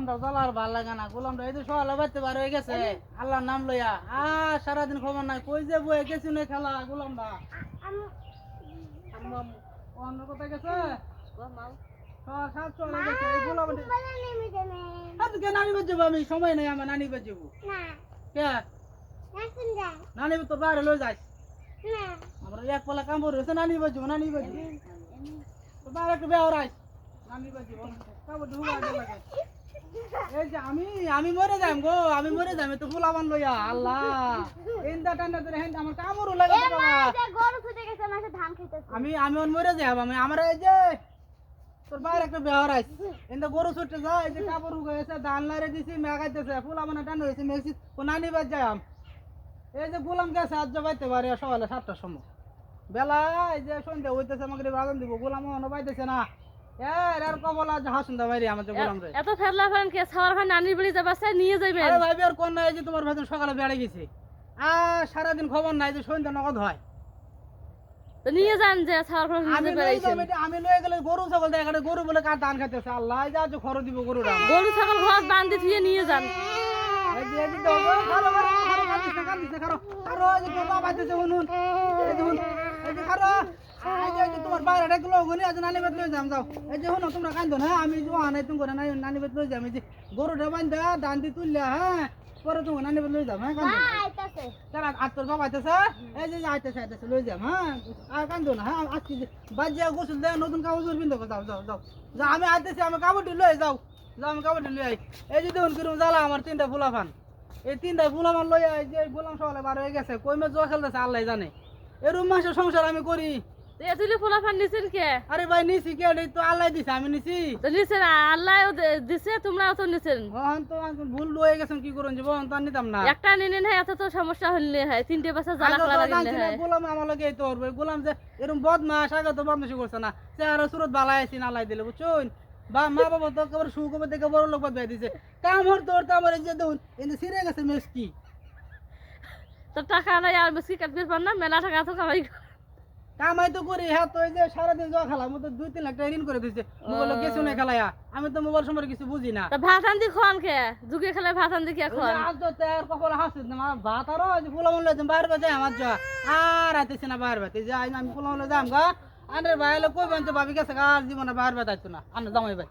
মনটা জ্বালার ভাল লাগে না। গোলামটা এই তো সকালে বাড়তে বার হয়ে গেছে আল্লাহর নাম লইয়া। সারাদিন খবর নাই, কই যে বয়ে গেছি না খেলা গোলামটা। অন্য কোথায় গেছে? নানি বাদ যাবো, আমি সময় নেই আমার নানি বাদ যাবো। নানি তো বাইরে লই যাই, আমরা এক পালা কামড় হয়েছে নানি বাদ যাবো, নানি বাদ যাবো বাইরে একটু বেহর আইস নানি বাদ যাবো কামড় ঢুকা লাগে। এই যে আমি মরে যাম গো, আমি মরে যাম তো ফুলা বান লইয়া। আল্লাহ এন্দা টান্ডা ধরে হেন আমার কামড়ও লাগে আমি মরে যাম। আমি আমার এই যে তোর বাইরে একটা বেহর আইস এন্দা গরু ছুটতে যায়, এই যে কাপড় উগাইছে ধান লারে দিছি মেঘাইতেছে ফুলা বানা টান্ডা হয়েছে মেঘছি ও নানি বাদ যাম। এই যে গোলাম গেছে আজ যাইতে পারে সকালে 7টার সময় বেলা, এই যে সন্ধ্যা হইতেছে আমাকে বাগান দিব গোলাম মনে পাইতেছে না। এর কবল আজ হাসুন্দা বাইরে আমাদের গোলাম রে এত ফেরলা ফান কে ছাওয়ার ভাই নানির বাড়ি যাবা চাই নিয়ে যাবেন। আরে ভাই আর কোন নাই যে তোমার ভাই সকালে বেড়ে গেছে সারা দিন খবর নাই যে সন্ধ্যা নগদ হয়। তো নিয়ে যান যে ছাওয়ার ভাই নিয়ে বেড়াইছেন। আমি লয়ে গেলে গরু ছাগল দেখা গরু বলে কার ধান খাইতেছে। আল্লাহ যা যে খরচ দিব গরুটা গরু ছাগল ঘর বান্ধি থুয়ে নিয়ে যান। এই যে তো খারো খারো খারো কাঁদিছে খারো খারো এই যে বাবা বাইতেছে শুনুন এই যে এই যে খারো এই যে তোমার বাইরে ডাকলো গনি আজ নানি বেত লই যাম যাও। এই যে শুনো তোমরা কান্দো না, আমি যে আনাই তুমি করে নানি বেত লই যাম। এই যে গরুটা বান্ধা ধান দি তুললা হ্যাঁ পরে তুমি নানি বেত লই যাম। হ্যাঁ কান্দো আইতাছে তারা আর তোর বাবা আইতাছে এই যে আইতাছে লই যাম। হ্যাঁ আর কান্দো না। হ্যাঁ আজকে বাজিয়া গোসল দে নতুন কাপড় পিন্ধো যাও যাও যাও যাও আমি আইতেছি আমি কাপড়টি লই যাও যাও আমি কাপড়টি লই আই। এই যে দেখুন কিরম জ্বালা আমার 3টা ফুলা ফান এই 3টা ফুলা ফান লই আই যে গোলাম সকালে বার হয়ে গেছে কই মে জোয়া খেলতেছে আল্লাহ জানে। এরকম মাসের সংসার আমি করি। এতুলি ফুলা ফান নিছেন কে? আরে ভাই নিছি কে তো আল্লাহ দিছে আমি নিছি তো নিছেন আল্লাহ দিছে তোমরাও তো নিছেন। হন তো ভুল হয়ে গেছেন কি করুন যে বহন তো আর নিতাম না। একটা নিনে না এত তো সমস্যা হইলে হয় 3টে বাচ্চা জ্বালা করা লাগলে হয়। গোলাম আমার লগে এই তো গোলাম যে এরকম বদমাশ আগে তো বদমাশি করছে না চেহারা সুরত বালাই আইছি না লাই দিলে বুঝছুন বা মা বাবা তো কেবল সুখবর দেখে বড় লোক বাদ দিছে কাম হর তোর তো আমার এই যে দেখুন এনে ছিঁড়ে গেছে মেসকি তো টাকা নাই আর বেশি কাটবে পার না মেলা টাকা তো কামাই তো করি। হ্যাঁ তো এই যে সারাদিন জোয়া খেলা মতো 2-3 লাখ টাকা ঋণ করে দিচ্ছে মোবাইলে গেছো না খেলায়া আমি তো মোবাইল সম্পর্কে কিছু বুঝি না। তা ভাত আনদি খান কে যুগে খেলে ভাত আনদি কে খান আজ তো তের কপালে হাসি না ভাত আর যে ফুলা মূল্য বাইরে বাজে আমার যা আর আইতেছে না বাইরে বাতে যাই আমি ফুলা মূল্য যাম গা আরে ভাই কই বানতে ভাবি গেছে আর জীবনে বাইরে বাতাইতো না আন জামাই ভাই।